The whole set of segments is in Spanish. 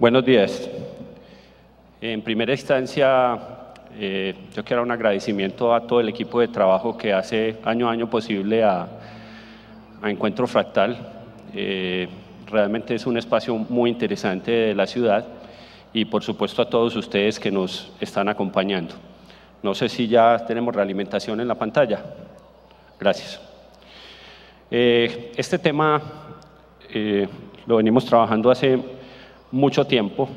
Buenos días. En primera instancia, yo quiero dar un agradecimiento a todo el equipo de trabajo que hace año a año posible a Encuentro Fractal. Realmente es un espacio muy interesante de la ciudad y por supuesto a todos ustedes que nos están acompañando. No sé si ya tenemos realimentación en la pantalla. Gracias. Este tema lo venimos trabajando hace mucho tiempo,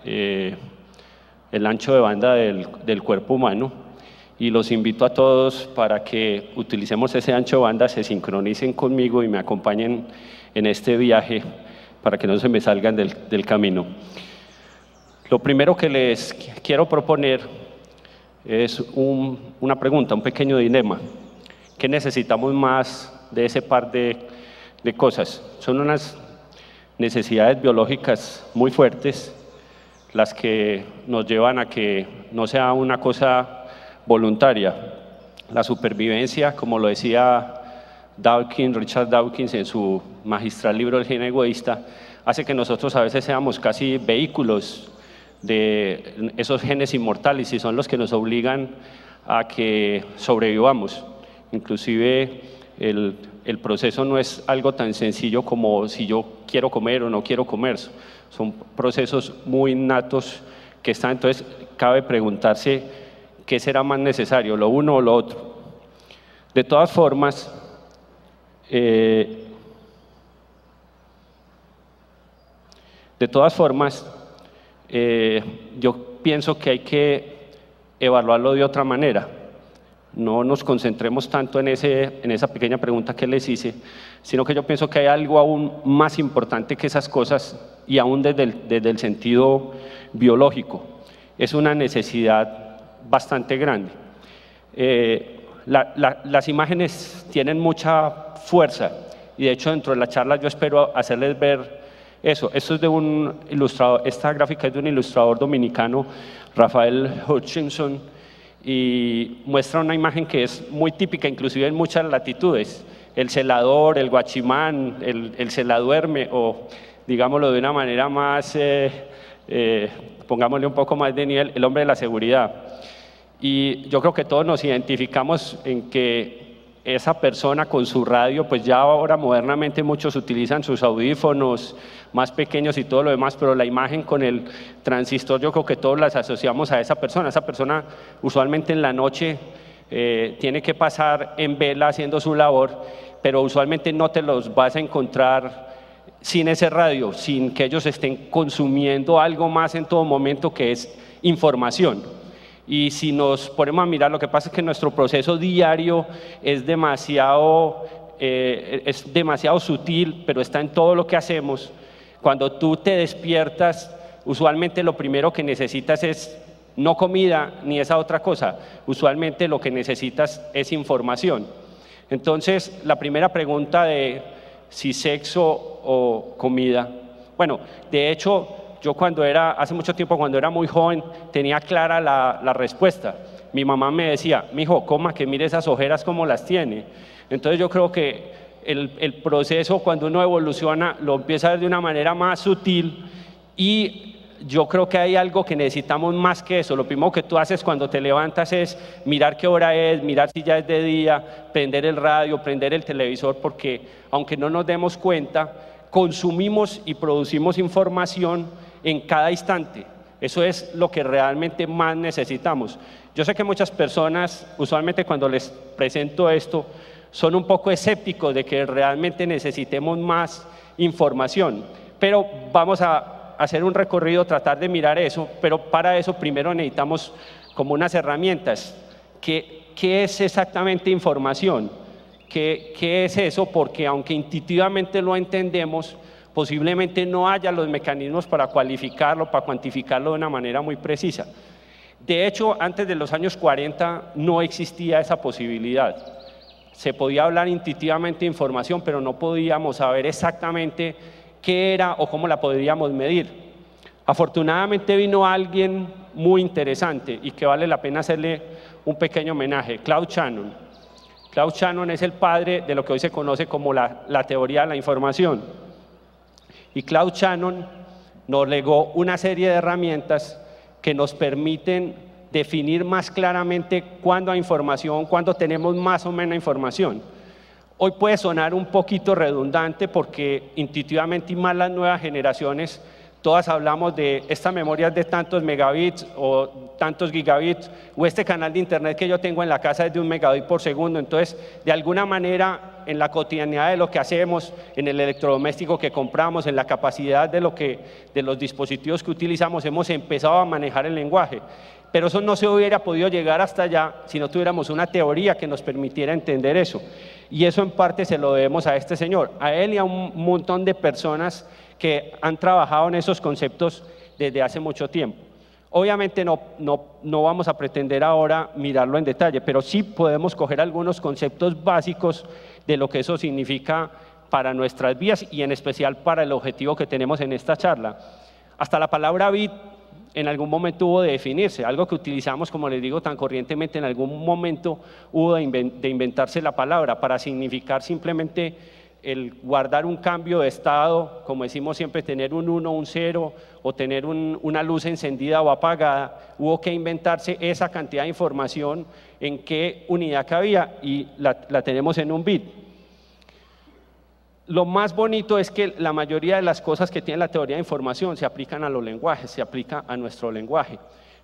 el ancho de banda del cuerpo humano, y los invito a todos para que utilicemos ese ancho de banda, se sincronicen conmigo y me acompañen en este viaje para que no se me salgan del camino. Lo primero que les quiero proponer es una pregunta, un pequeño dilema. ¿Qué necesitamos más de ese par de cosas? Son unas necesidades biológicas muy fuertes, las que nos llevan a que no sea una cosa voluntaria. La supervivencia, como lo decía Richard Dawkins en su magistral libro El gen egoísta, hace que nosotros a veces seamos casi vehículos de esos genes inmortales y son los que nos obligan a que sobrevivamos. Inclusive el proceso no es algo tan sencillo como si yo quiero comer o no quiero comer. Son procesos muy innatos que están. Entonces, cabe preguntarse qué será más necesario, lo uno o lo otro. De todas formas, yo pienso que hay que evaluarlo de otra manera. No nos concentremos tanto en esa pequeña pregunta que les hice, sino que yo pienso que hay algo aún más importante que esas cosas y aún desde el sentido biológico. Es una necesidad bastante grande. Las imágenes tienen mucha fuerza y de hecho dentro de la charla yo espero hacerles ver eso. Esto es de un ilustrador, esta gráfica es de un ilustrador dominicano, Rafael Hutchinson, y muestra una imagen que es muy típica, inclusive en muchas latitudes. El celador, el guachimán, el celaduerme, o digámoslo de una manera más, pongámosle un poco más de nivel, el hombre de la seguridad. Y yo creo que todos nos identificamos en que esa persona con su radio, pues ya ahora modernamente muchos utilizan sus audífonos más pequeños y todo lo demás, pero la imagen con el transistor yo creo que todos las asociamos a esa persona. Esa persona usualmente en la noche tiene que pasar en vela haciendo su labor, pero usualmente no te los vas a encontrar sin ese radio, sin que ellos estén consumiendo algo más en todo momento que es información. Y si nos ponemos a mirar, lo que pasa es que nuestro proceso diario es demasiado sutil, pero está en todo lo que hacemos. Cuando tú te despiertas, usualmente lo primero que necesitas es no comida ni esa otra cosa. Usualmente lo que necesitas es información. Entonces, la primera pregunta de si sexo o comida. Bueno, de hecho, yo hace mucho tiempo, cuando era muy joven, tenía clara la respuesta. Mi mamá me decía, mijo, coma, que mire esas ojeras como las tiene. Entonces yo creo que el proceso, cuando uno evoluciona, lo empieza a ver de una manera más sutil y yo creo que hay algo que necesitamos más que eso. Lo primero que tú haces cuando te levantas es mirar qué hora es, mirar si ya es de día, prender el radio, prender el televisor, porque aunque no nos demos cuenta, consumimos y producimos información en cada instante. Eso es lo que realmente más necesitamos. Yo sé que muchas personas, usualmente cuando les presento esto, son un poco escépticos de que realmente necesitemos más información, pero vamos a hacer un recorrido, tratar de mirar eso, pero para eso primero necesitamos como unas herramientas. ¿Qué es exactamente información? ¿Qué es eso? Porque aunque intuitivamente lo entendemos, posiblemente no haya los mecanismos para cualificarlo, para cuantificarlo de una manera muy precisa. De hecho, antes de los años 40 no existía esa posibilidad. Se podía hablar intuitivamente de información, pero no podíamos saber exactamente qué era o cómo la podríamos medir. Afortunadamente vino alguien muy interesante y que vale la pena hacerle un pequeño homenaje, Claude Shannon. Claude Shannon es el padre de lo que hoy se conoce como la teoría de la información. Y Claude Shannon nos legó una serie de herramientas que nos permiten definir más claramente cuándo hay información, cuándo tenemos más o menos información. Hoy puede sonar un poquito redundante porque intuitivamente y más las nuevas generaciones, todas hablamos de esta memoria de tantos megabits o tantos gigabits, o este canal de internet que yo tengo en la casa es de 1 megabit por segundo. Entonces, de alguna manera, en la cotidianidad de lo que hacemos, en el electrodoméstico que compramos, en la capacidad de los dispositivos que utilizamos, hemos empezado a manejar el lenguaje. Pero eso no se hubiera podido llegar hasta allá si no tuviéramos una teoría que nos permitiera entender eso. Y eso en parte se lo debemos a este señor, a él y a un montón de personas que han trabajado en esos conceptos desde hace mucho tiempo. Obviamente no vamos a pretender ahora mirarlo en detalle, pero sí podemos coger algunos conceptos básicos de lo que eso significa para nuestras vidas y en especial para el objetivo que tenemos en esta charla. Hasta la palabra bit en algún momento hubo de definirse, algo que utilizamos, como les digo, tan corrientemente, en algún momento hubo de inventarse la palabra para significar simplemente el guardar un cambio de estado, como decimos siempre, tener un 1, un 0 o tener una luz encendida o apagada. Hubo que inventarse esa cantidad de información en qué unidad cabía y la tenemos en un bit. Lo más bonito es que la mayoría de las cosas que tiene la teoría de información se aplican a los lenguajes, se aplica a nuestro lenguaje.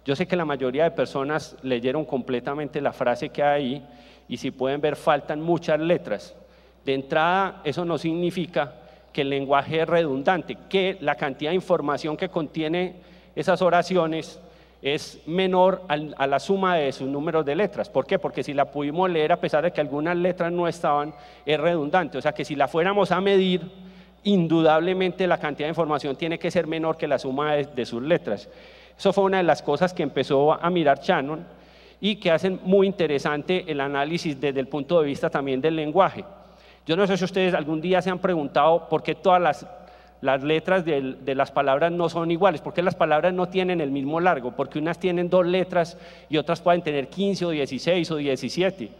Yo sé que la mayoría de personas leyeron completamente la frase que hay ahí y si pueden ver faltan muchas letras. De entrada, eso no significa que el lenguaje es redundante, que la cantidad de información que contiene esas oraciones es menor a la suma de sus números de letras. ¿Por qué? Porque si la pudimos leer a pesar de que algunas letras no estaban, es redundante. O sea que si la fuéramos a medir, indudablemente la cantidad de información tiene que ser menor que la suma de sus letras. Eso fue una de las cosas que empezó a mirar Shannon y que hacen muy interesante el análisis desde el punto de vista también del lenguaje. Yo no sé si ustedes algún día se han preguntado por qué todas las letras de las palabras no son iguales, por qué las palabras no tienen el mismo largo, porque unas tienen 2 letras y otras pueden tener 15 o 16 o 17.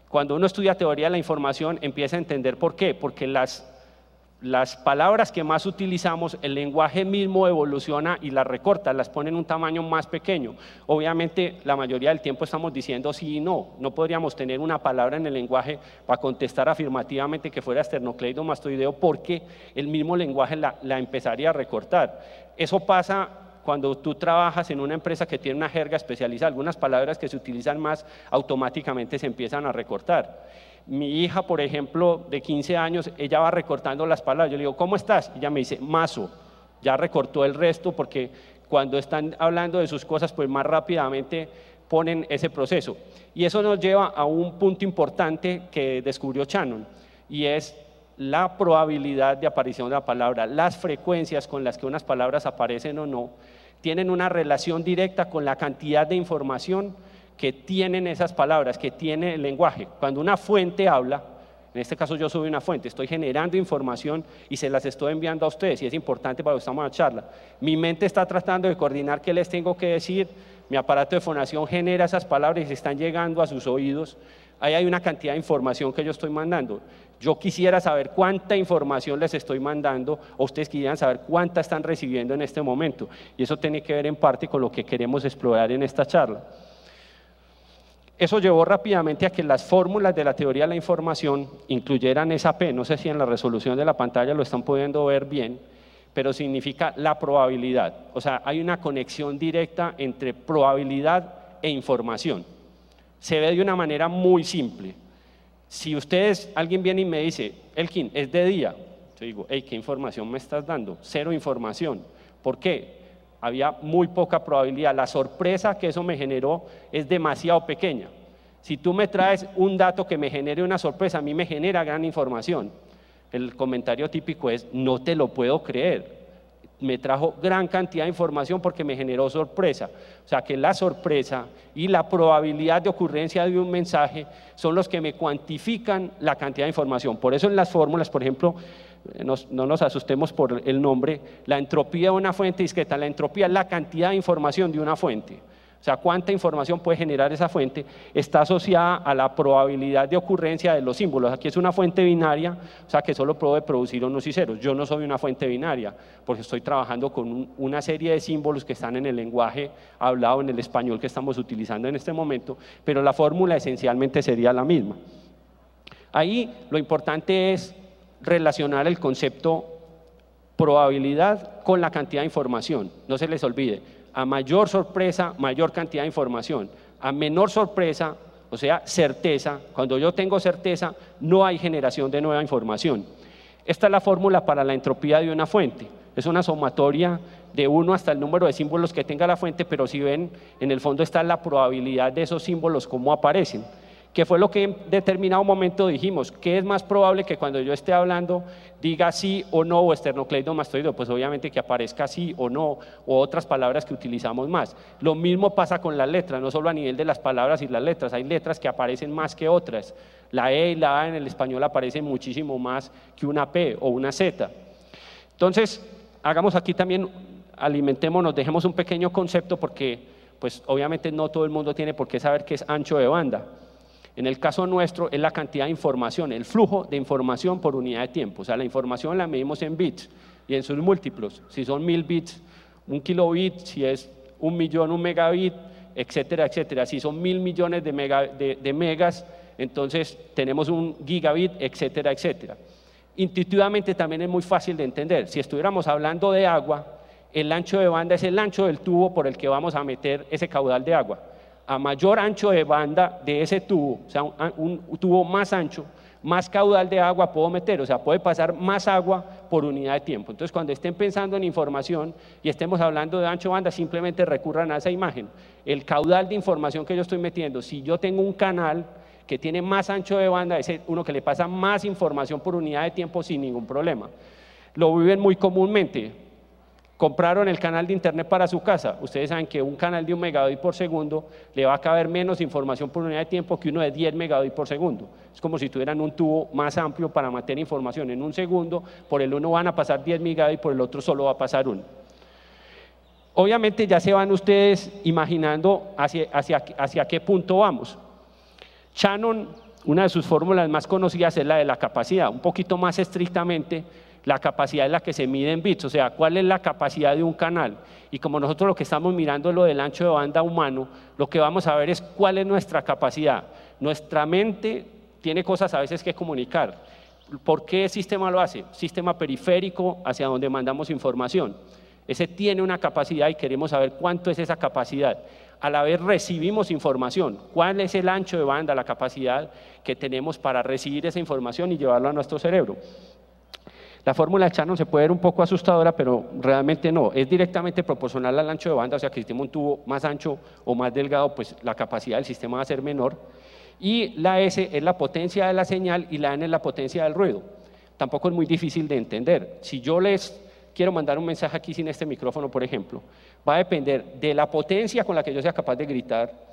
Cuando uno estudia teoría de la información empieza a entender por qué, porque las palabras que más utilizamos, el lenguaje mismo evoluciona y las recorta, las pone en un tamaño más pequeño. Obviamente la mayoría del tiempo estamos diciendo sí y no podríamos tener una palabra en el lenguaje para contestar afirmativamente que fuera esternocleido mastoideo porque el mismo lenguaje la empezaría a recortar. Eso pasa cuando tú trabajas en una empresa que tiene una jerga especializada, algunas palabras que se utilizan más automáticamente se empiezan a recortar. Mi hija, por ejemplo, de 15 años, ella va recortando las palabras. Yo le digo, ¿cómo estás? Y ella me dice, mazo. Ya recortó el resto porque cuando están hablando de sus cosas, pues más rápidamente ponen ese proceso. Y eso nos lleva a un punto importante que descubrió Shannon, y es la probabilidad de aparición de la palabra. Las frecuencias con las que unas palabras aparecen o no tienen una relación directa con la cantidad de información que tienen esas palabras, que tiene el lenguaje. Cuando una fuente habla, en este caso yo soy una fuente, estoy generando información y se las estoy enviando a ustedes y es importante para que estamos en la charla. Mi mente está tratando de coordinar qué les tengo que decir, mi aparato de fonación genera esas palabras y se están llegando a sus oídos. Ahí hay una cantidad de información que yo estoy mandando. Yo quisiera saber cuánta información les estoy mandando, o ustedes quisieran saber cuánta están recibiendo en este momento. Y eso tiene que ver en parte con lo que queremos explorar en esta charla. Eso llevó rápidamente a que las fórmulas de la teoría de la información incluyeran esa P, no sé si en la resolución de la pantalla lo están pudiendo ver bien, pero significa la probabilidad. O sea, hay una conexión directa entre probabilidad e información. Se ve de una manera muy simple. Si alguien viene y me dice, Elkin, es de día, yo digo, hey, ¿qué información me estás dando? Cero información. ¿Por qué? Había muy poca probabilidad. La sorpresa que eso me generó es demasiado pequeña. Si tú me traes un dato que me genere una sorpresa, a mí me genera gran información. El comentario típico es, no te lo puedo creer. Me trajo gran cantidad de información porque me generó sorpresa. O sea que la sorpresa y la probabilidad de ocurrencia de un mensaje son los que me cuantifican la cantidad de información. Por eso en las fórmulas, por ejemplo, no nos asustemos por el nombre, la entropía de una fuente discreta, la entropía es la cantidad de información de una fuente. O sea, cuánta información puede generar esa fuente, está asociada a la probabilidad de ocurrencia de los símbolos. Aquí es una fuente binaria, o sea, que solo puede producir unos y ceros. Yo no soy una fuente binaria, porque estoy trabajando con una serie de símbolos que están en el lenguaje hablado, en el español que estamos utilizando en este momento, pero la fórmula esencialmente sería la misma. Ahí lo importante es relacionar el concepto probabilidad con la cantidad de información. No se les olvide, a mayor sorpresa, mayor cantidad de información. A menor sorpresa, o sea, certeza, cuando yo tengo certeza, no hay generación de nueva información. Esta es la fórmula para la entropía de una fuente. Es una sumatoria de 1 hasta el número de símbolos que tenga la fuente, pero si ven, en el fondo está la probabilidad de esos símbolos, cómo aparecen. Que fue lo que en determinado momento dijimos, ¿qué es más probable que cuando yo esté hablando diga sí o no o esternocleidomastoideo? Pues obviamente que aparezca sí o no, o otras palabras que utilizamos más. Lo mismo pasa con las letras, no solo a nivel de las palabras y las letras, hay letras que aparecen más que otras. La E y la A en el español aparecen muchísimo más que una P o una Z. Entonces, hagamos aquí también, alimentémonos, dejemos un pequeño concepto porque pues obviamente no todo el mundo tiene por qué saber qué es ancho de banda. En el caso nuestro es la cantidad de información, el flujo de información por unidad de tiempo. O sea, la información la medimos en bits y en sus múltiplos. Si son 1000 bits, 1 kilobit, si es 1 millón, 1 megabit, etcétera, etcétera. Si son 1000 millones de megas, entonces tenemos 1 gigabit, etcétera, etcétera. Intuitivamente también es muy fácil de entender. Si estuviéramos hablando de agua, el ancho de banda es el ancho del tubo por el que vamos a meter ese caudal de agua. A mayor ancho de banda de ese tubo, o sea, un tubo más ancho, más caudal de agua puedo meter, o sea, puede pasar más agua por unidad de tiempo. Entonces, cuando estén pensando en información y estemos hablando de ancho de banda, simplemente recurran a esa imagen. El caudal de información que yo estoy metiendo, si yo tengo un canal que tiene más ancho de banda, es uno que le pasa más información por unidad de tiempo sin ningún problema. Lo viven muy comúnmente. Compraron el canal de internet para su casa. Ustedes saben que un canal de 1 megabit por segundo le va a caber menos información por unidad de tiempo que uno de 10 megabit por segundo. Es como si tuvieran un tubo más amplio para meter información en un segundo. Por el uno van a pasar 10 megabit, por el otro solo va a pasar 1. Obviamente ya se van ustedes imaginando hacia qué punto vamos. Shannon, una de sus fórmulas más conocidas es la de la capacidad. Un poquito más estrictamente, la capacidad es la que se mide en bits, o sea, cuál es la capacidad de un canal. Y como nosotros lo que estamos mirando es lo del ancho de banda humano, lo que vamos a ver es cuál es nuestra capacidad. Nuestra mente tiene cosas a veces que comunicar. ¿Por qué el sistema lo hace? Sistema periférico hacia donde mandamos información. Ese tiene una capacidad y queremos saber cuánto es esa capacidad. A la vez recibimos información. ¿Cuál es el ancho de banda, la capacidad que tenemos para recibir esa información y llevarlo a nuestro cerebro? La fórmula de Shannon se puede ver un poco asustadora, pero realmente no. Es directamente proporcional al ancho de banda, o sea que si tenemos un tubo más ancho o más delgado, pues la capacidad del sistema va a ser menor. Y la S es la potencia de la señal y la N es la potencia del ruido. Tampoco es muy difícil de entender. Si yo les quiero mandar un mensaje aquí sin este micrófono, por ejemplo, va a depender de la potencia con la que yo sea capaz de gritar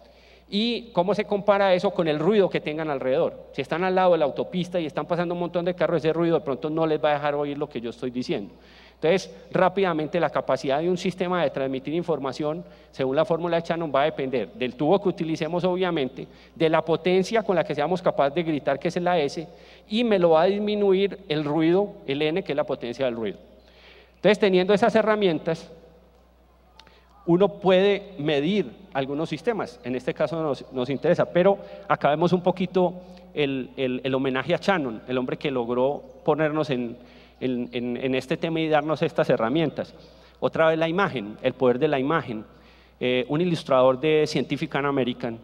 y cómo se compara eso con el ruido que tengan alrededor. Si están al lado de la autopista y están pasando un montón de carros, ese ruido de pronto no les va a dejar oír lo que yo estoy diciendo. Entonces, rápidamente la capacidad de un sistema de transmitir información, según la fórmula de Shannon, va a depender del tubo que utilicemos, obviamente, de la potencia con la que seamos capaces de gritar, que es la S, y me lo va a disminuir el ruido, el N, que es la potencia del ruido. Entonces, teniendo esas herramientas, uno puede medir algunos sistemas, en este caso nos interesa, pero acá vemos un poquito el homenaje a Shannon, el hombre que logró ponernos en este tema y darnos estas herramientas. Otra vez la imagen, el poder de la imagen. Un ilustrador de Scientific American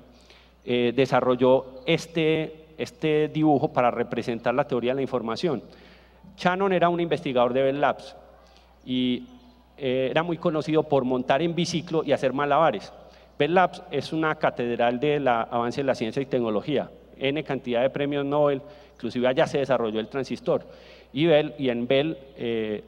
desarrolló este dibujo para representar la teoría de la información. Shannon era un investigador de Bell Labs y era muy conocido por montar en biciclo y hacer malabares. Bell Labs es una catedral del avance de la ciencia y tecnología, N cantidad de premios Nobel, inclusive allá se desarrolló el transistor. Y en Bell,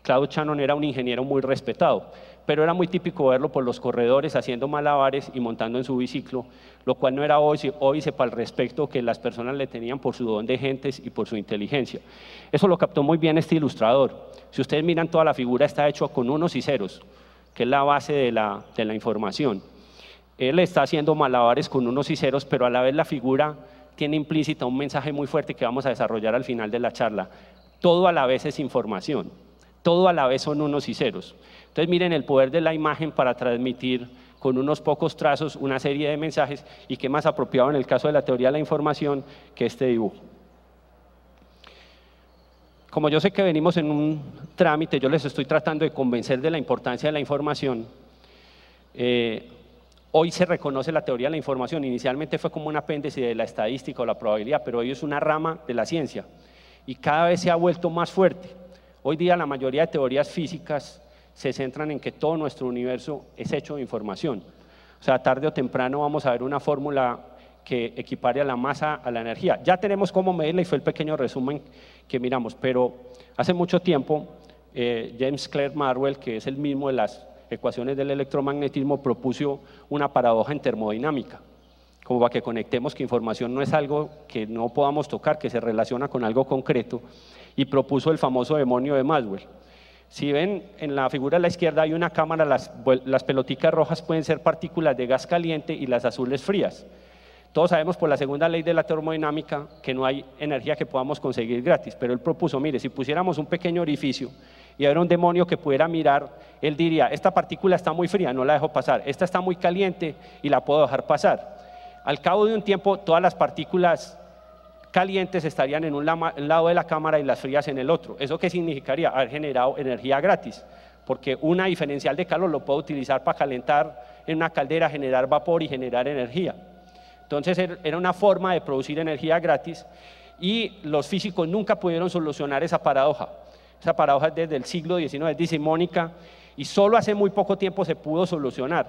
Claude Shannon era un ingeniero muy respetado, pero era muy típico verlo por los corredores haciendo malabares y montando en su biciclo, lo cual no era óbice para el respeto que las personas le tenían por su don de gentes y por su inteligencia. Eso lo captó muy bien este ilustrador. Si ustedes miran, toda la figura está hecha con unos y ceros, que es la base de la información. Él está haciendo malabares con unos y ceros, pero a la vez la figura tiene implícita un mensaje muy fuerte que vamos a desarrollar al final de la charla. Todo a la vez es información, todo a la vez son unos y ceros. Entonces miren el poder de la imagen para transmitir con unos pocos trazos una serie de mensajes, y qué más apropiado en el caso de la teoría de la información que este dibujo. Como yo sé que venimos en un trámite, yo les estoy tratando de convencer de la importancia de la información. Hoy se reconoce la teoría de la información, inicialmente fue como un apéndice de la estadística o la probabilidad, pero hoy es una rama de la ciencia y cada vez se ha vuelto más fuerte. Hoy día la mayoría de teorías físicas se centran en que todo nuestro universo es hecho de información. O sea, tarde o temprano vamos a ver una fórmula que equipare a la masa a la energía. Ya tenemos cómo medirla y fue el pequeño resumen que miramos, pero hace mucho tiempo James Clerk Maxwell, que es el mismo de las ecuaciones del electromagnetismo, propuso una paradoja en termodinámica, como para que conectemos que información no es algo que no podamos tocar, que se relaciona con algo concreto, y propuso el famoso demonio de Maxwell. Si ven en la figura de la izquierda hay una cámara, las peloticas rojas pueden ser partículas de gas caliente y las azules frías. Todos sabemos por la segunda ley de la termodinámica que no hay energía que podamos conseguir gratis, pero él propuso, mire, si pusiéramos un pequeño orificio y hubiera un demonio que pudiera mirar, él diría, esta partícula está muy fría, no la dejo pasar, esta está muy caliente y la puedo dejar pasar. Al cabo de un tiempo, todas las partículas calientes estarían en un lado de la cámara y las frías en el otro. ¿Eso qué significaría? Haber generado energía gratis, porque una diferencial de calor lo puedo utilizar para calentar en una caldera, generar vapor y generar energía. Entonces era una forma de producir energía gratis y los físicos nunca pudieron solucionar esa paradoja. Esa paradoja es desde el siglo XIX, es disímónica y solo hace muy poco tiempo se pudo solucionar.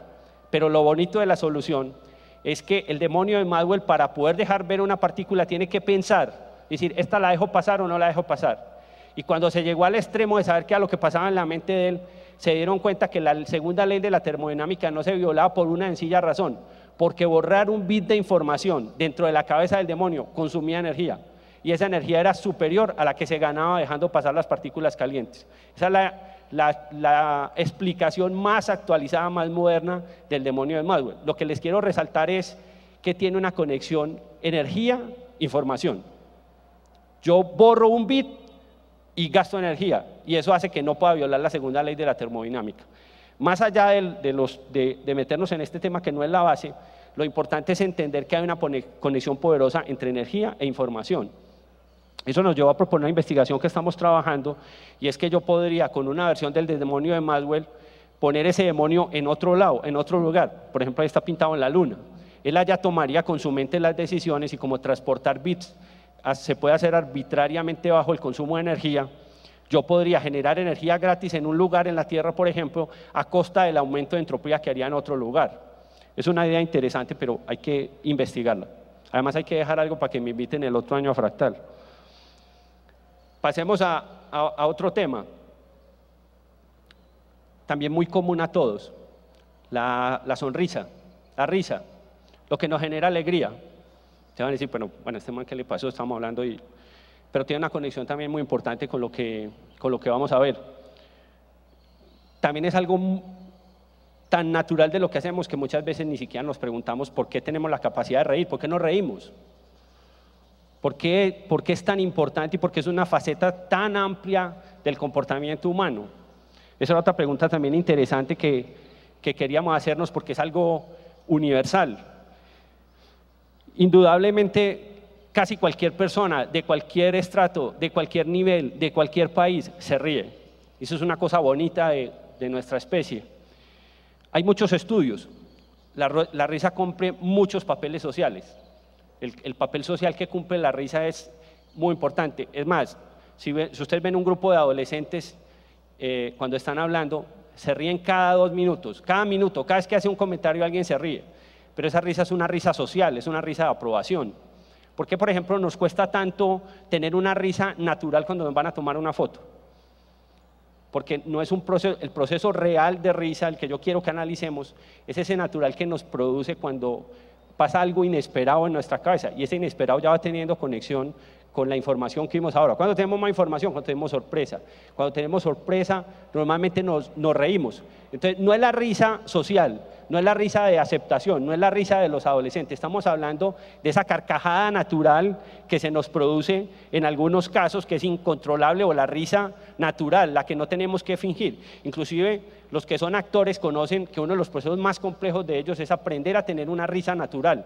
Pero lo bonito de la solución es que el demonio de Maxwell, para poder dejar ver una partícula, tiene que pensar, decir, ¿esta la dejo pasar o no la dejo pasar? Y cuando se llegó al extremo de saber qué era lo que pasaba en la mente de él, se dieron cuenta que la segunda ley de la termodinámica no se violaba por una sencilla razón, porque borrar un bit de información dentro de la cabeza del demonio consumía energía, y esa energía era superior a la que se ganaba dejando pasar las partículas calientes. Esa es la explicación más actualizada, más moderna del demonio de Maxwell. Lo que les quiero resaltar es que tiene una conexión energía-información. Yo borro un bit y gasto energía, y eso hace que no pueda violar la segunda ley de la termodinámica. Más allá de meternos en este tema que no es la base, lo importante es entender que hay una conexión poderosa entre energía e información. Eso nos llevó a proponer una investigación que estamos trabajando, y es que yo podría, con una versión del demonio de Maxwell, poner ese demonio en otro lado, en otro lugar. Por ejemplo, ahí está pintado en la luna. Él allá tomaría con su mente las decisiones, y como transportar bits se puede hacer arbitrariamente bajo el consumo de energía, yo podría generar energía gratis en un lugar en la Tierra, por ejemplo, a costa del aumento de entropía que haría en otro lugar. Es una idea interesante, pero hay que investigarla. Además hay que dejar algo para que me inviten el otro año a Fractal. Pasemos a otro tema, también muy común a todos, la sonrisa, la risa, lo que nos genera alegría. Se van a decir, bueno, este man, ¿qué le pasó? Estamos hablando pero tiene una conexión también muy importante con lo que vamos a ver. También es algo tan natural de lo que hacemos que muchas veces ni siquiera nos preguntamos por qué tenemos la capacidad de reír, por qué nos reímos, por qué es tan importante y por qué es una faceta tan amplia del comportamiento humano. Esa es otra pregunta también interesante que queríamos hacernos, porque es algo universal. Indudablemente, casi cualquier persona, de cualquier estrato, de cualquier nivel, de cualquier país, se ríe. Eso es una cosa bonita de nuestra especie. Hay muchos estudios. La risa cumple muchos papeles sociales. El papel social que cumple la risa es muy importante. Es más, si ustedes ven un grupo de adolescentes, cuando están hablando, se ríen cada 2 minutos. Cada minuto, cada vez que hace un comentario alguien se ríe. Pero esa risa es una risa social, es una risa de aprobación. ¿Por qué, por ejemplo, nos cuesta tanto tener una risa natural cuando nos van a tomar una foto? Porque no es el proceso real de risa el que yo quiero que analicemos, es ese natural que nos produce cuando pasa algo inesperado en nuestra cabeza, y ese inesperado ya va teniendo conexión con la información que vimos ahora. ¿Cuándo tenemos más información? Cuando tenemos sorpresa. Cuando tenemos sorpresa, normalmente nos reímos. Entonces, no es la risa social, no es la risa de aceptación, no es la risa de los adolescentes, estamos hablando de esa carcajada natural que se nos produce en algunos casos, que es incontrolable, o la risa natural, la que no tenemos que fingir. Inclusive los que son actores conocen que uno de los procesos más complejos de ellos es aprender a tener una risa natural.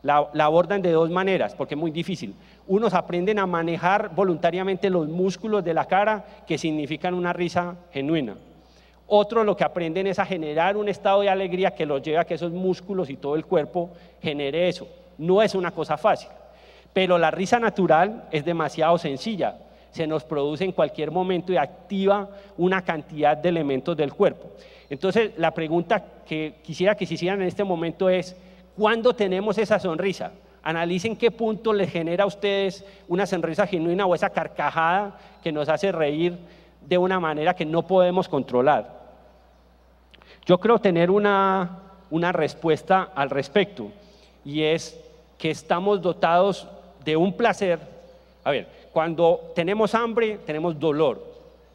La abordan de dos maneras, porque es muy difícil. Unos aprenden a manejar voluntariamente los músculos de la cara, que significan una risa genuina. Otros lo que aprenden es a generar un estado de alegría que los lleva a que esos músculos y todo el cuerpo genere eso. No es una cosa fácil, pero la risa natural es demasiado sencilla. Se nos produce en cualquier momento y activa una cantidad de elementos del cuerpo. Entonces, la pregunta que quisiera que se hicieran en este momento es: ¿cuándo tenemos esa sonrisa? Analicen qué punto les genera a ustedes una sonrisa genuina o esa carcajada que nos hace reír de una manera que no podemos controlar. Yo creo tener una respuesta al respecto, y es que estamos dotados de un placer. A ver, cuando tenemos hambre, tenemos dolor.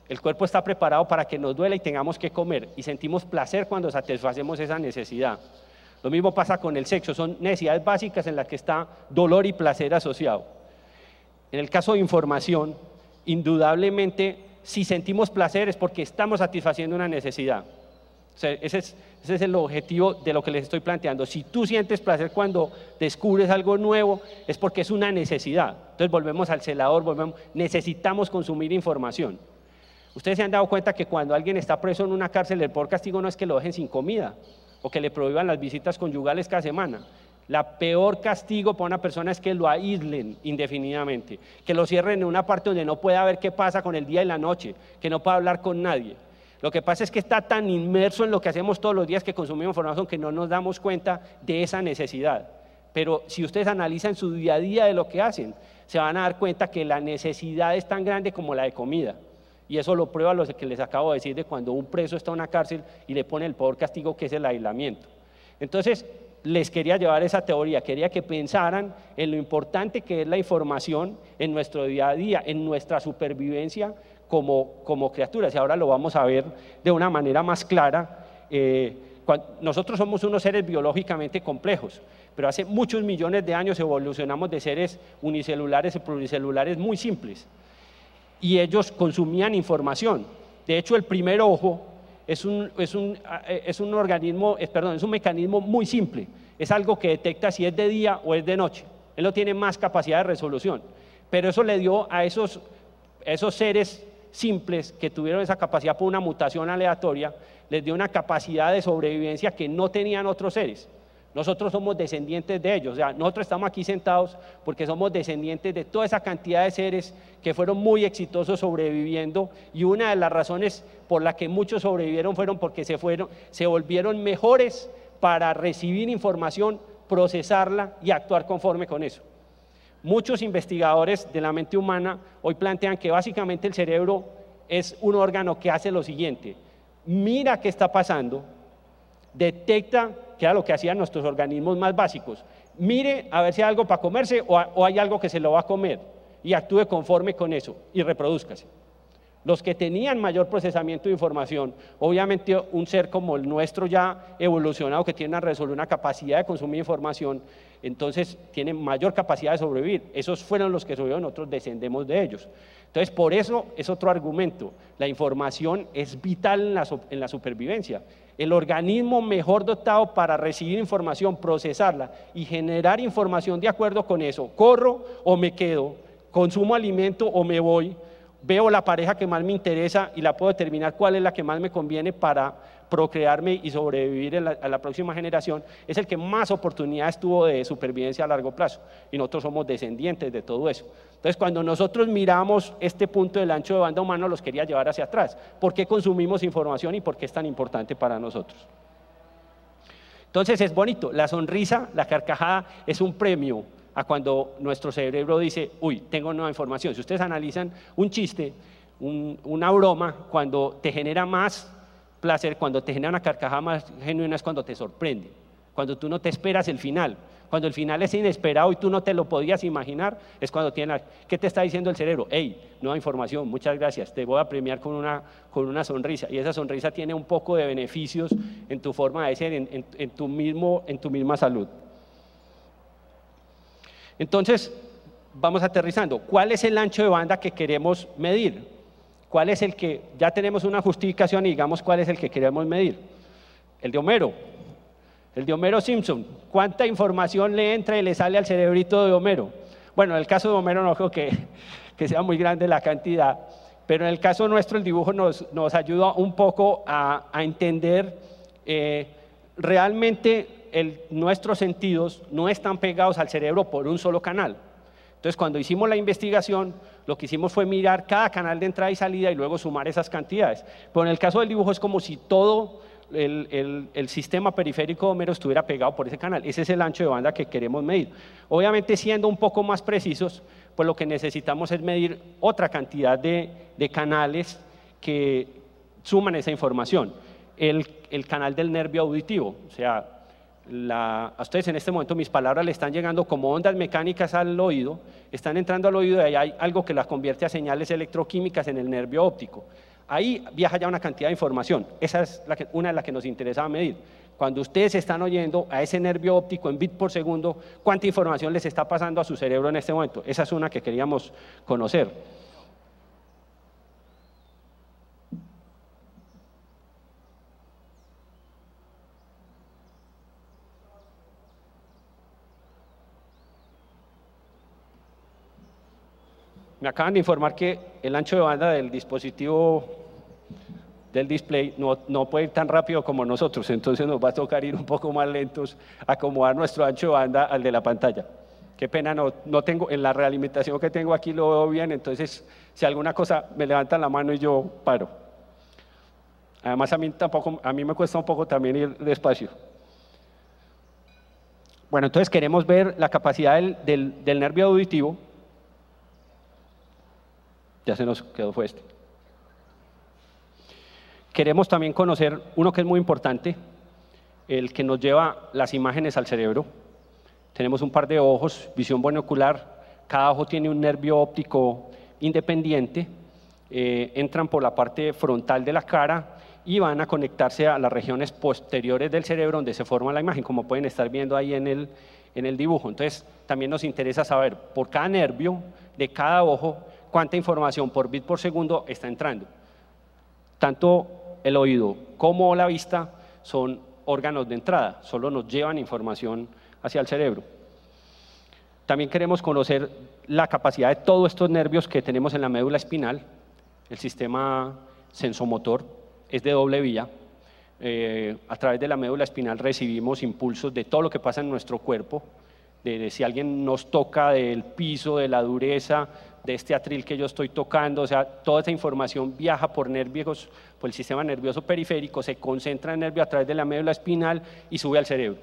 El cuerpo está preparado para que nos duela y tengamos que comer, y sentimos placer cuando satisfacemos esa necesidad. Lo mismo pasa con el sexo, son necesidades básicas en las que está dolor y placer asociado. En el caso de información, indudablemente, si sentimos placer es porque estamos satisfaciendo una necesidad. O sea, ese es el objetivo de lo que les estoy planteando. Si tú sientes placer cuando descubres algo nuevo, es porque es una necesidad. Entonces volvemos al celador, necesitamos consumir información. Ustedes se han dado cuenta que cuando alguien está preso en una cárcel, el peor castigo no es que lo dejen sin comida o que le prohíban las visitas conyugales cada semana. La peor castigo para una persona es que lo aíslen indefinidamente, que lo cierren en una parte donde no pueda ver qué pasa con el día y la noche, que no pueda hablar con nadie. Lo que pasa es que está tan inmerso en lo que hacemos todos los días que consumimos información que no nos damos cuenta de esa necesidad. Pero si ustedes analizan su día a día de lo que hacen, se van a dar cuenta que la necesidad es tan grande como la de comida. Y eso lo prueba lo que les acabo de decir de cuando un preso está en una cárcel y le pone el peor castigo, que es el aislamiento. Entonces, les quería llevar esa teoría, quería que pensaran en lo importante que es la información en nuestro día a día, en nuestra supervivencia como criaturas, y ahora lo vamos a ver de una manera más clara. Nosotros somos unos seres biológicamente complejos, pero hace muchos millones de años evolucionamos de seres unicelulares y pluricelulares muy simples, y ellos consumían información. De hecho, el primer ojo es un mecanismo muy simple, es algo que detecta si es de día o es de noche. Él no tiene más capacidad de resolución, pero eso le dio a esos seres simples que tuvieron esa capacidad por una mutación aleatoria, les dio una capacidad de sobrevivencia que no tenían otros seres. Nosotros somos descendientes de ellos, o sea, nosotros estamos aquí sentados porque somos descendientes de toda esa cantidad de seres que fueron muy exitosos sobreviviendo, y una de las razones por la que muchos sobrevivieron fueron porque se volvieron mejores para recibir información, procesarla y actuar conforme con eso. Muchos investigadores de la mente humana hoy plantean que básicamente el cerebro es un órgano que hace lo siguiente: mira qué está pasando, detecta, que era lo que hacían nuestros organismos más básicos, mire a ver si hay algo para comerse o hay algo que se lo va a comer, y actúe conforme con eso y reprodúzcase. Los que tenían mayor procesamiento de información, obviamente un ser como el nuestro ya evolucionado, que tiene una capacidad de consumir información, entonces tienen mayor capacidad de sobrevivir. Esos fueron los que sobrevivieron, nosotros descendemos de ellos. Entonces, por eso es otro argumento: la información es vital en la supervivencia. El organismo mejor dotado para recibir información, procesarla y generar información de acuerdo con eso: corro o me quedo, consumo alimento o me voy, veo la pareja que más me interesa y la puedo determinar cuál es la que más me conviene para procrearme y sobrevivir a la próxima generación, es el que más oportunidades tuvo de supervivencia a largo plazo, y nosotros somos descendientes de todo eso. Entonces, cuando nosotros miramos este punto del ancho de banda humano, los quería llevar hacia atrás. ¿Por qué consumimos información y por qué es tan importante para nosotros? Entonces, es bonito, la sonrisa, la carcajada es un premio a cuando nuestro cerebro dice: uy, tengo nueva información. Si ustedes analizan un chiste, una broma, cuando te genera más placer, cuando te genera una carcajada más genuina, es cuando te sorprende, cuando tú no te esperas el final. Cuando el final es inesperado y tú no te lo podías imaginar, es cuando tiene. ¿Qué te está diciendo el cerebro? Hey, nueva información, muchas gracias, te voy a premiar con una sonrisa. Y esa sonrisa tiene un poco de beneficios en tu forma de ser, en tu misma salud. Entonces, vamos aterrizando. ¿Cuál es el ancho de banda que queremos medir? ¿Cuál es el que ya tenemos una justificación y digamos cuál es el que queremos medir? El de Homero. El de Homero Simpson. ¿Cuánta información le entra y le sale al cerebrito de Homero? Bueno, en el caso de Homero no creo que sea muy grande la cantidad, pero en el caso nuestro el dibujo nos ayuda un poco a entender realmente nuestros sentidos no están pegados al cerebro por un solo canal. Entonces, cuando hicimos la investigación, lo que hicimos fue mirar cada canal de entrada y salida y luego sumar esas cantidades. Pero en el caso del dibujo es como si todo el sistema periférico de Homero estuviera pegado por ese canal. Ese es el ancho de banda que queremos medir. Obviamente, siendo un poco más precisos, pues lo que necesitamos es medir otra cantidad de canales que suman esa información. El canal del nervio auditivo, o sea, a ustedes en este momento mis palabras le están llegando como ondas mecánicas al oído, están entrando al oído y ahí hay algo que las convierte a señales electroquímicas en el nervio óptico. Ahí viaja ya una cantidad de información. Esa es una de las que nos interesaba medir. Cuando ustedes están oyendo a ese nervio óptico en bits por segundo, ¿cuánta información les está pasando a su cerebro en este momento? Esa es una que queríamos conocer. Me acaban de informar que el ancho de banda del dispositivo del display no puede ir tan rápido como nosotros, entonces nos va a tocar ir un poco más lentos, acomodar nuestro ancho de banda al de la pantalla. Qué pena, no tengo, en la realimentación que tengo aquí lo veo bien, entonces si alguna cosa me levantan la mano y yo paro. Además a mí me cuesta un poco también ir despacio. Bueno, entonces queremos ver la capacidad del nervio auditivo. Ya se nos quedó fue este. Queremos también conocer uno que es muy importante, el que nos lleva las imágenes al cerebro. Tenemos un par de ojos, visión binocular, cada ojo tiene un nervio óptico independiente, entran por la parte frontal de la cara y van a conectarse a las regiones posteriores del cerebro donde se forma la imagen, como pueden estar viendo ahí en el dibujo. Entonces, también nos interesa saber por cada nervio de cada ojo cuánta información por bit por segundo está entrando. Tanto el oído como la vista son órganos de entrada, solo nos llevan información hacia el cerebro. También queremos conocer la capacidad de todos estos nervios que tenemos en la médula espinal. El sistema sensomotor es de doble vía. A través de la médula espinal recibimos impulsos de todo lo que pasa en nuestro cuerpo, de si alguien nos toca, del piso, de la dureza, de este atril que yo estoy tocando, o sea, toda esa información viaja por nervios, por el sistema nervioso periférico, se concentra en el nervio a través de la médula espinal y sube al cerebro.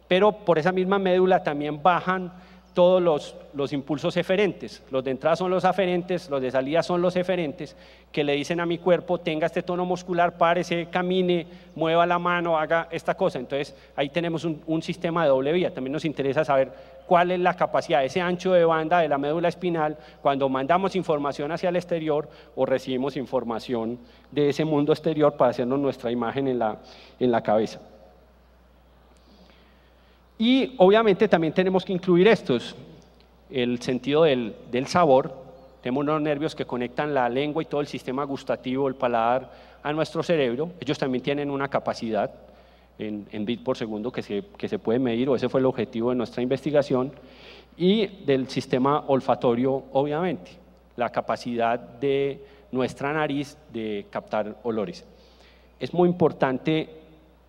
Pero por esa misma médula también bajan todos los impulsos eferentes. Los de entrada son los aferentes, los de salida son los eferentes, que le dicen a mi cuerpo, tenga este tono muscular, párese, camine, mueva la mano, haga esta cosa. Entonces, ahí tenemos un sistema de doble vía. También nos interesa saber cuál es la capacidad, ese ancho de banda de la médula espinal cuando mandamos información hacia el exterior o recibimos información de ese mundo exterior para hacernos nuestra imagen en la cabeza. Y obviamente también tenemos que incluir estos, el sentido del sabor. Tenemos unos nervios que conectan la lengua y todo el sistema gustativo, el paladar, a nuestro cerebro. Ellos también tienen una capacidad en bit por segundo que se puede medir, o ese fue el objetivo de nuestra investigación. Y del sistema olfatorio, obviamente, la capacidad de nuestra nariz de captar olores. Es muy importante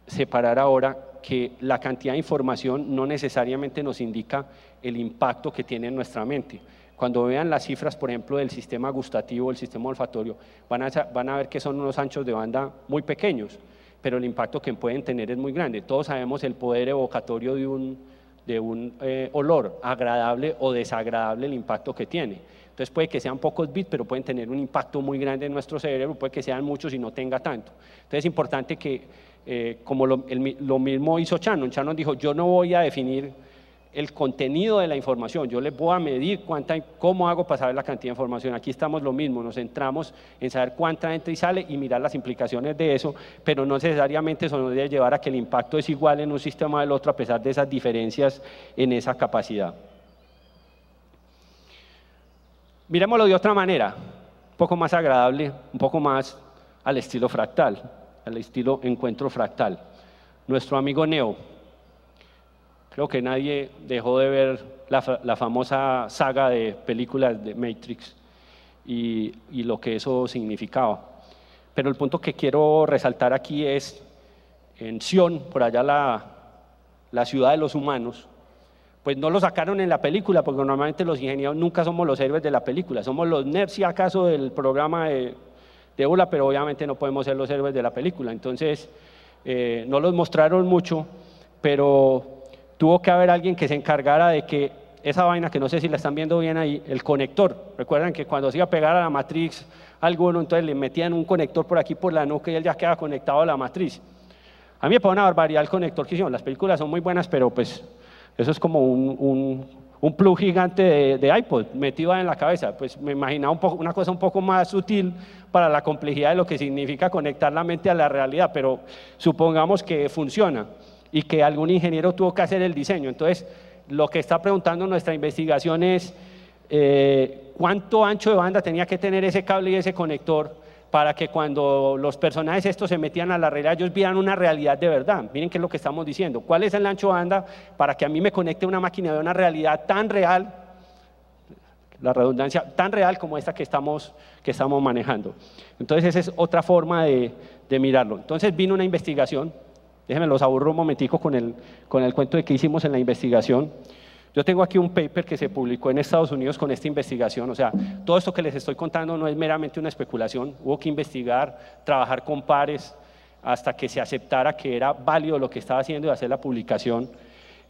separar ahora que la cantidad de información no necesariamente nos indica el impacto que tiene en nuestra mente. Cuando vean las cifras, por ejemplo, del sistema gustativo, del sistema olfatorio, van a ver que son unos anchos de banda muy pequeños, pero el impacto que pueden tener es muy grande. Todos sabemos el poder evocatorio de un olor, agradable o desagradable, el impacto que tiene. Entonces puede que sean pocos bits, pero pueden tener un impacto muy grande en nuestro cerebro, puede que sean muchos y no tenga tanto. Entonces es importante que como lo mismo hizo Shannon. Shannon dijo, yo no voy a definir el contenido de la información, yo les voy a medir cómo hago para saber la cantidad de información. Aquí estamos lo mismo, nos centramos en saber cuánta entra y sale y mirar las implicaciones de eso, pero no necesariamente eso nos debe llevar a que el impacto es igual en un sistema o el otro a pesar de esas diferencias en esa capacidad. Miremoslo de otra manera, un poco más agradable, un poco más al estilo fractal, al estilo encuentro fractal. Nuestro amigo Neo. Creo que nadie dejó de ver la famosa saga de películas de Matrix y lo que eso significaba. Pero el punto que quiero resaltar aquí es en Sion, por allá la ciudad de los humanos, pues no lo sacaron en la película, porque normalmente los ingenieros nunca somos los héroes de la película, somos los nerds si acaso del programa de Ola, pero obviamente no podemos ser los héroes de la película. Entonces no los mostraron mucho, pero tuvo que haber alguien que se encargara de que esa vaina, que no sé si la están viendo bien ahí, el conector. Recuerdan que cuando se iba a pegar a la matriz alguno, entonces le metían un conector por aquí por la nuca y él ya queda conectado a la matriz. A mí me parece una barbaridad el conector que hicieron. Las películas son muy buenas, pero pues eso es como un plug gigante de iPod metido en la cabeza. Pues me imaginaba una cosa un poco más sutil para la complejidad de lo que significa conectar la mente a la realidad, pero supongamos que funciona y que algún ingeniero tuvo que hacer el diseño. Entonces, lo que está preguntando nuestra investigación es cuánto ancho de banda tenía que tener ese cable y ese conector para que cuando los personajes estos se metían a la realidad, ellos vieran una realidad de verdad. Miren qué es lo que estamos diciendo. ¿Cuál es el ancho de banda para que a mí me conecte una máquina de una realidad tan real, la redundancia, tan real como esta que estamos manejando? Entonces, esa es otra forma de mirarlo. Entonces, vino una investigación. Déjenme los aburro un momentico con el cuento de qué hicimos en la investigación. Yo tengo aquí un paper que se publicó en Estados Unidos con esta investigación. O sea, todo esto que les estoy contando no es meramente una especulación. Hubo que investigar, trabajar con pares hasta que se aceptara que era válido lo que estaba haciendo y hacer la publicación.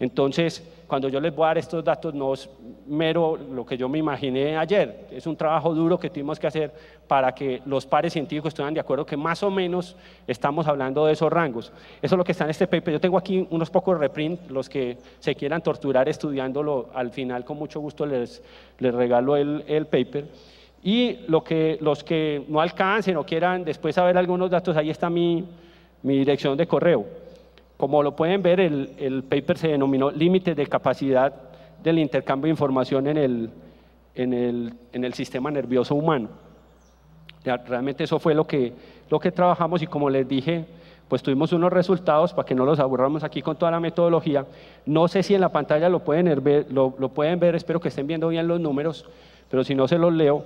Entonces, cuando yo les voy a dar estos datos, no es mero lo que yo me imaginé ayer. Es un trabajo duro que tuvimos que hacer para que los pares científicos estuvieran de acuerdo que más o menos estamos hablando de esos rangos. Eso es lo que está en este paper. Yo tengo aquí unos pocos reprint, los que se quieran torturar estudiándolo, al final con mucho gusto les regalo el paper. Y los que no alcancen o quieran después saber algunos datos, ahí está mi dirección de correo. Como lo pueden ver, el paper se denominó Límites de capacidad del intercambio de información en el sistema nervioso humano. Realmente eso fue lo que trabajamos y como les dije, pues tuvimos unos resultados para que no los aburramos aquí con toda la metodología. No sé si en la pantalla lo pueden ver, espero que estén viendo bien los números, pero si no se los leo.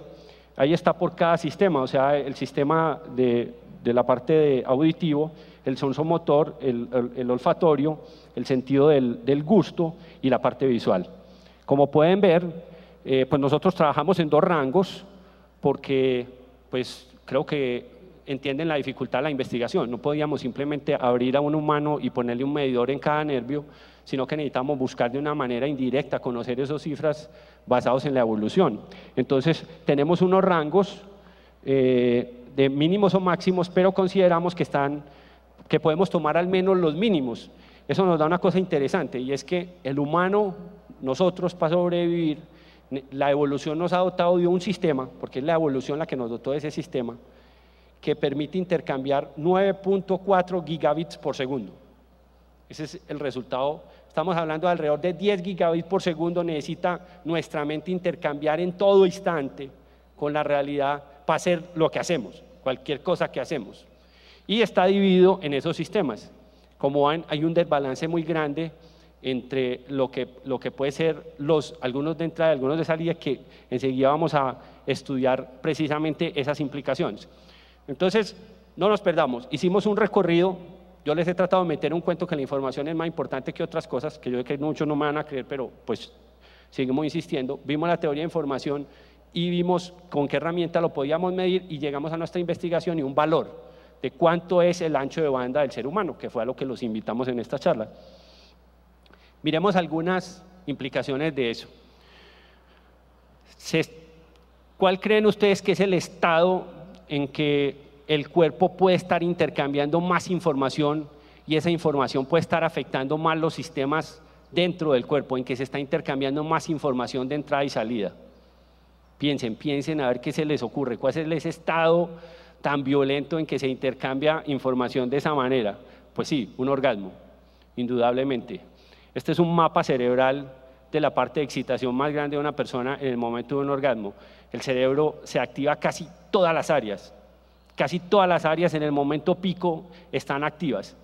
Ahí está por cada sistema, o sea, el sistema de la parte de auditivo, el sensomotor, el olfatorio, el sentido del gusto y la parte visual. Como pueden ver, pues nosotros trabajamos en dos rangos porque pues creo que entienden la dificultad de la investigación. No podíamos simplemente abrir a un humano y ponerle un medidor en cada nervio, sino que necesitamos buscar de una manera indirecta, conocer esas cifras basados en la evolución. Entonces, tenemos unos rangos de mínimos o máximos, pero consideramos que podemos tomar al menos los mínimos. Eso nos da una cosa interesante y es que el humano, nosotros para sobrevivir, la evolución nos ha dotado de un sistema, porque es la evolución la que nos dotó de ese sistema, que permite intercambiar 9.4 gigabits por segundo. Ese es el resultado. Estamos hablando de alrededor de 10 gigabits por segundo necesita nuestra mente intercambiar en todo instante con la realidad para hacer lo que hacemos, cualquier cosa que hacemos. Y está dividido en esos sistemas. Como ven, hay un desbalance muy grande entre lo que puede ser algunos de entrada y algunos de salida, que enseguida vamos a estudiar precisamente esas implicaciones. Entonces, no nos perdamos. Hicimos un recorrido. Yo les he tratado de meter un cuento que la información es más importante que otras cosas, que yo sé que muchos no me van a creer, pero pues seguimos insistiendo. Vimos la teoría de información y vimos con qué herramienta lo podíamos medir y llegamos a nuestra investigación y un valor de cuánto es el ancho de banda del ser humano, que fue a lo que los invitamos en esta charla. Miremos algunas implicaciones de eso. ¿Cuál creen ustedes que es el estado en que el cuerpo puede estar intercambiando más información y esa información puede estar afectando más los sistemas dentro del cuerpo, en que se está intercambiando más información de entrada y salida. Piensen a ver qué se les ocurre, cuál es ese estado tan violento en que se intercambia información de esa manera. Pues sí, un orgasmo, indudablemente. Este es un mapa cerebral de la parte de excitación más grande de una persona en el momento de un orgasmo. El cerebro se activa casi todas las áreas en el momento pico están activas.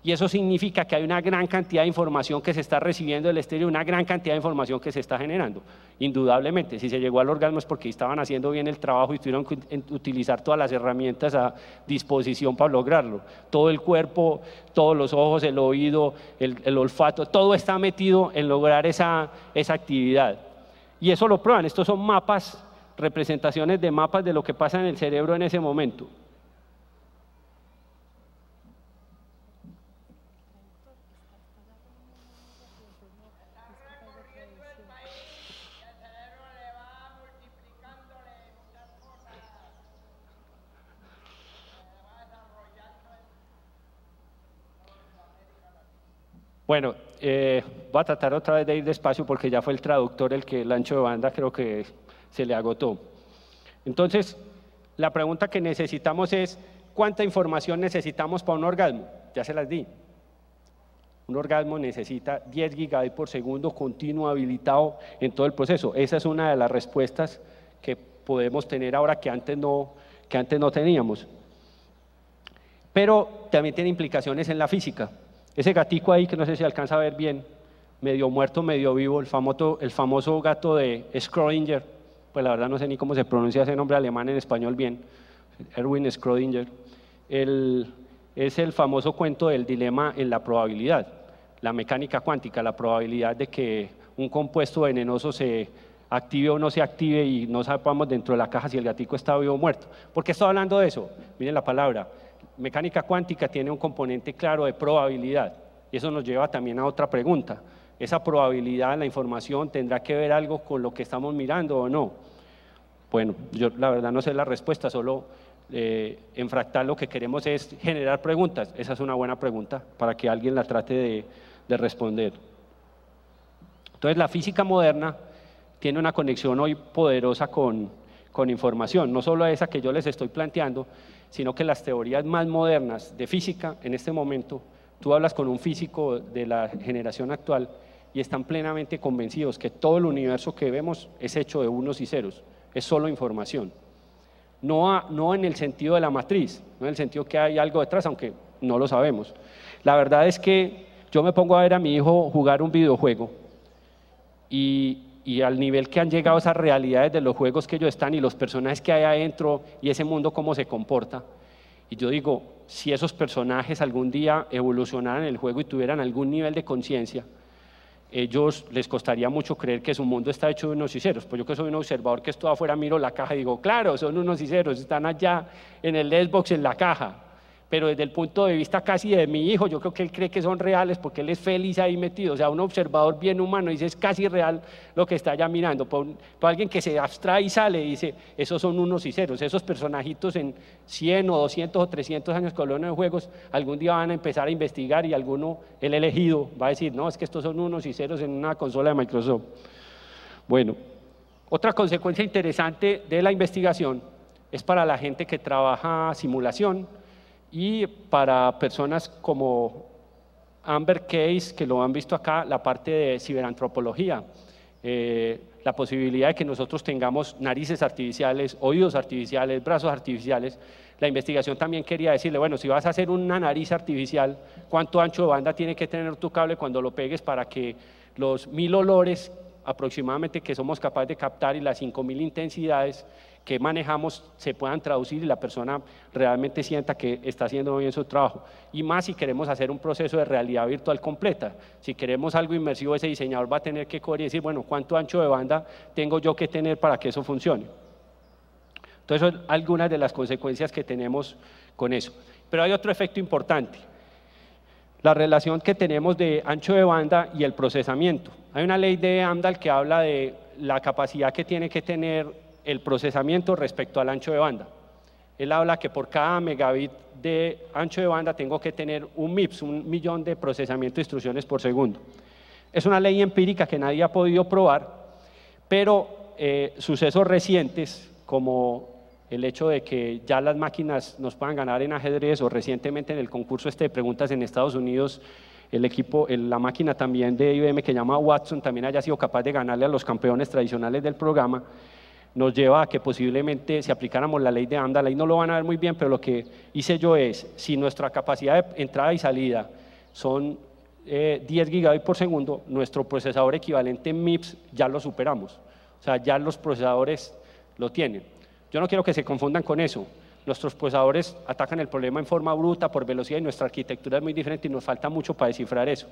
Y eso significa que hay una gran cantidad de información que se está recibiendo del exterior, una gran cantidad de información que se está generando. Indudablemente, si se llegó al orgasmo es porque estaban haciendo bien el trabajo y tuvieron que utilizar todas las herramientas a disposición para lograrlo. Todo el cuerpo, todos los ojos, el oído, el olfato, todo está metido en lograr esa actividad. Y eso lo prueban, estos son mapas, representaciones de mapas de lo que pasa en el cerebro en ese momento. Bueno, voy a tratar otra vez de ir despacio porque ya fue el traductor el ancho de banda creo que se le agotó. Entonces, la pregunta que necesitamos es, ¿cuánta información necesitamos para un orgasmo? Ya se las di. Un orgasmo necesita 10 gigabytes por segundo continuo habilitado en todo el proceso. Esa es una de las respuestas que podemos tener ahora que antes no teníamos. Pero también tiene implicaciones en la física. Ese gatico ahí, que no sé si alcanza a ver bien, medio muerto, medio vivo, el famoso gato de Schrödinger, pues la verdad no sé ni cómo se pronuncia ese nombre alemán en español bien, Erwin Schrödinger, es el famoso cuento del dilema en la probabilidad, la mecánica cuántica, la probabilidad de que un compuesto venenoso se active o no se active y no sepamos dentro de la caja si el gatico está vivo o muerto. ¿Por qué estoy hablando de eso? Miren la palabra. Mecánica cuántica tiene un componente claro de probabilidad y eso nos lleva también a otra pregunta. ¿Esa probabilidad en la información tendrá que ver algo con lo que estamos mirando o no? Bueno, yo la verdad no sé la respuesta, solo en Fractal lo que queremos es generar preguntas. Esa es una buena pregunta para que alguien la trate de responder. Entonces la física moderna tiene una conexión hoy poderosa con información, no solo esa que yo les estoy planteando, sino que las teorías más modernas de física en este momento, tú hablas con un físico de la generación actual y están plenamente convencidos que todo el universo que vemos es hecho de unos y ceros, es solo información. No en el sentido de la matriz, no en el sentido que hay algo detrás, aunque no lo sabemos. La verdad es que yo me pongo a ver a mi hijo jugar un videojuego y al nivel que han llegado esas realidades de los juegos que ellos están y los personajes que hay adentro y ese mundo cómo se comporta. Y yo digo, si esos personajes algún día evolucionaran en el juego y tuvieran algún nivel de conciencia, ellos les costaría mucho creer que su mundo está hecho de unos y ceros. Pues yo que soy un observador que estoy afuera, miro la caja y digo, claro, son unos y ceros, están allá en el Xbox, en la caja. Pero desde el punto de vista casi de mi hijo, yo creo que él cree que son reales porque él es feliz ahí metido. O sea, un observador bien humano dice, es casi real lo que está allá mirando. Para alguien que se abstrae y sale y dice, esos son unos y ceros. Esos personajitos en 100 o 200 o 300 años que hablan de juegos, algún día van a empezar a investigar y alguno, el elegido, va a decir, no, es que estos son unos y ceros en una consola de Microsoft. Bueno, otra consecuencia interesante de la investigación es para la gente que trabaja simulación, y para personas como Amber Case, que lo han visto acá, la parte de ciberantropología, la posibilidad de que nosotros tengamos narices artificiales, oídos artificiales, brazos artificiales. La investigación también quería decirle, bueno, si vas a hacer una nariz artificial, ¿cuánto ancho de banda tiene que tener tu cable cuando lo pegues para que los 1000 olores aproximadamente que somos capaces de captar y las 5000 intensidades que manejamos se puedan traducir y la persona realmente sienta que está haciendo bien su trabajo? Y más si queremos hacer un proceso de realidad virtual completa. Si queremos algo inmersivo, ese diseñador va a tener que coger y decir, bueno, ¿cuánto ancho de banda tengo yo que tener para que eso funcione? Entonces, son algunas de las consecuencias que tenemos con eso. Pero hay otro efecto importante, la relación que tenemos de ancho de banda y el procesamiento. Hay una ley de Amdahl que habla de la capacidad que tiene que tener el procesamiento respecto al ancho de banda. él habla que por cada megabit de ancho de banda tengo que tener un MIPS, 1.000.000 de procesamiento de instrucciones por segundo. Es una ley empírica que nadie ha podido probar, pero sucesos recientes, como el hecho de que ya las máquinas nos puedan ganar en ajedrez, o recientemente en el concurso de preguntas en Estados Unidos, la máquina también de IBM que llama Watson también haya sido capaz de ganarle a los campeones tradicionales del programa, nos lleva a que posiblemente si aplicáramos la ley de Amdahl, ahí no lo van a ver muy bien, pero lo que hice yo es, si nuestra capacidad de entrada y salida son 10 gigabits por segundo, nuestro procesador equivalente en MIPS ya lo superamos, o sea, ya los procesadores lo tienen. Yo no quiero que se confundan con eso. Nuestros procesadores atacan el problema en forma bruta por velocidad y nuestra arquitectura es muy diferente y nos falta mucho para descifrar eso.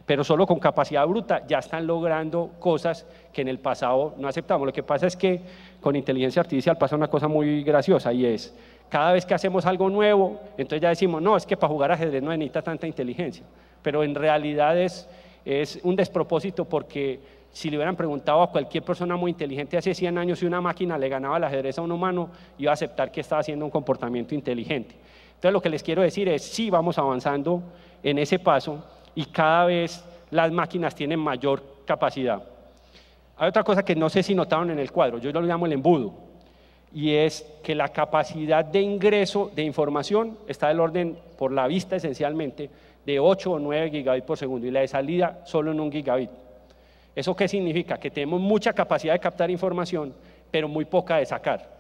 Pero solo con capacidad bruta ya están logrando cosas que en el pasado no aceptamos. Lo que pasa es que con inteligencia artificial pasa una cosa muy graciosa y es, cada vez que hacemos algo nuevo, entonces ya decimos, no, es que para jugar ajedrez no necesita tanta inteligencia. Pero en realidad es un despropósito porque si le hubieran preguntado a cualquier persona muy inteligente hace 100 años si una máquina le ganaba al ajedrez a un humano, iba a aceptar que estaba haciendo un comportamiento inteligente. Entonces lo que les quiero decir es, sí vamos avanzando en ese paso y cada vez las máquinas tienen mayor capacidad. Hay otra cosa que no sé si notaron en el cuadro, yo lo llamo el embudo, y es que la capacidad de ingreso de información está del orden, por la vista esencialmente, de 8 o 9 gigabits por segundo y la de salida solo en 1 gigabit. ¿Eso qué significa? Que tenemos mucha capacidad de captar información, pero muy poca de sacar.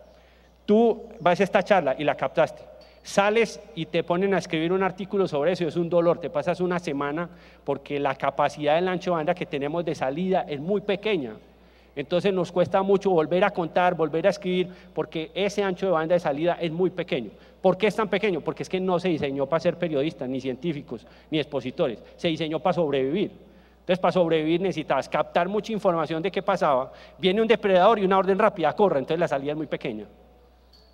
Tú vas a esta charla y la captaste, sales y te ponen a escribir un artículo sobre eso y es un dolor, te pasas una semana porque la capacidad del ancho de banda que tenemos de salida es muy pequeña. Entonces nos cuesta mucho volver a contar, volver a escribir, porque ese ancho de banda de salida es muy pequeño. ¿Por qué es tan pequeño? Porque es que no se diseñó para ser periodistas, ni científicos, ni expositores, se diseñó para sobrevivir. Entonces, para sobrevivir necesitabas captar mucha información de qué pasaba, viene un depredador y una orden rápida, corre, entonces la salida es muy pequeña.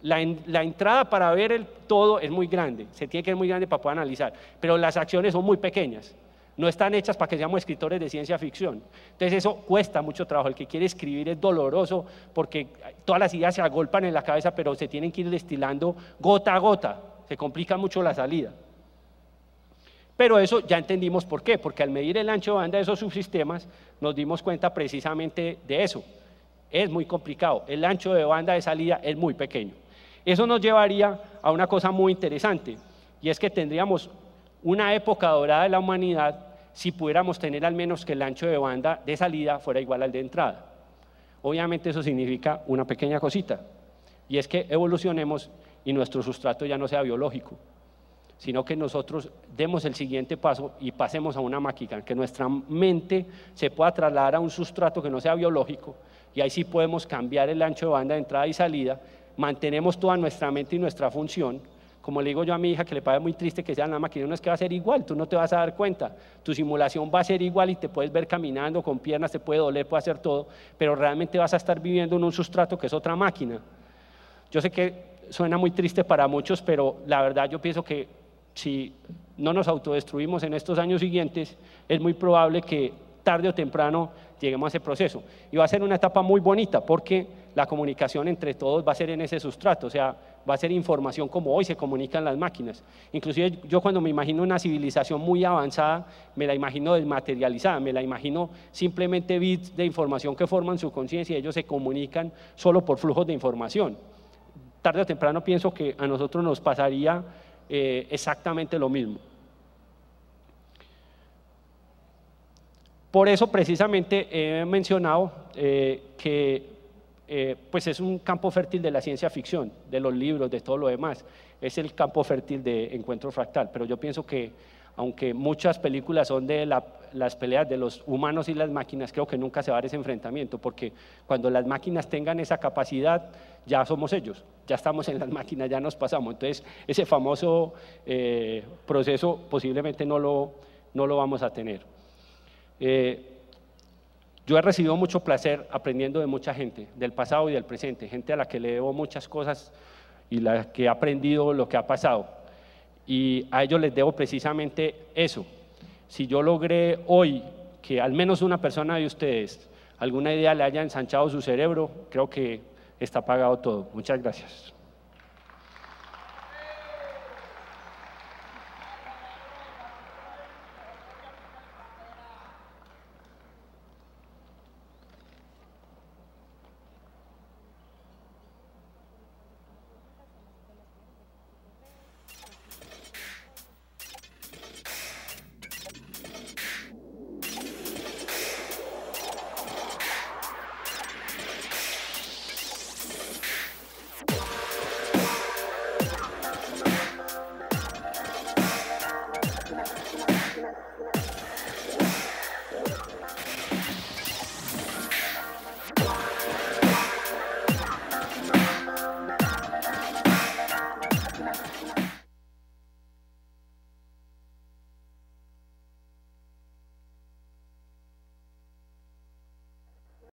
La entrada para ver el todo es muy grande, se tiene que ser muy grande para poder analizar, pero las acciones son muy pequeñas, no están hechas para que seamos escritores de ciencia ficción. Entonces eso cuesta mucho trabajo, el que quiere escribir es doloroso porque todas las ideas se agolpan en la cabeza, pero se tienen que ir destilando gota a gota, se complica mucho la salida. Pero eso ya entendimos por qué, porque al medir el ancho de banda de esos subsistemas nos dimos cuenta precisamente de eso. Es muy complicado, el ancho de banda de salida es muy pequeño. Eso nos llevaría a una cosa muy interesante y es que tendríamos una época dorada de la humanidad si pudiéramos tener al menos que el ancho de banda de salida fuera igual al de entrada. Obviamente eso significa una pequeña cosita y es que evolucionemos y nuestro sustrato ya no sea biológico, sino que nosotros demos el siguiente paso y pasemos a una máquina, que nuestra mente se pueda trasladar a un sustrato que no sea biológico, y ahí sí podemos cambiar el ancho de banda de entrada y salida, mantenemos toda nuestra mente y nuestra función. Como le digo yo a mi hija, que le parece muy triste que sea en la máquina, no es que va a ser igual, tú no te vas a dar cuenta, tu simulación va a ser igual y te puedes ver caminando con piernas, te puede doler, puede hacer todo, pero realmente vas a estar viviendo en un sustrato que es otra máquina. Yo sé que suena muy triste para muchos, pero la verdad yo pienso que si no nos autodestruimos en estos años siguientes, es muy probable que tarde o temprano lleguemos a ese proceso. Y va a ser una etapa muy bonita porque la comunicación entre todos va a ser en ese sustrato, o sea, va a ser información como hoy se comunican las máquinas. Inclusive yo cuando me imagino una civilización muy avanzada, me la imagino desmaterializada, me la imagino simplemente bits de información que forman su conciencia y ellos se comunican solo por flujos de información. Tarde o temprano pienso que a nosotros nos pasaría exactamente lo mismo. Por eso precisamente he mencionado que pues es un campo fértil de la ciencia ficción, de los libros, de todo lo demás. Es el campo fértil de Encuentro Fractal, pero yo pienso que aunque muchas películas son de las peleas de los humanos y las máquinas, creo que nunca se va a dar ese enfrentamiento, porque cuando las máquinas tengan esa capacidad, ya somos ellos, ya estamos en las máquinas, ya nos pasamos. Entonces, ese famoso proceso posiblemente no lo vamos a tener. Yo he recibido mucho placer aprendiendo de mucha gente, del pasado y del presente, gente a la que le debo muchas cosas y la que he aprendido lo que ha pasado. Y a ellos les debo precisamente eso. Si yo logré hoy que al menos una persona de ustedes alguna idea le haya ensanchado su cerebro, creo que está pagado todo. Muchas gracias.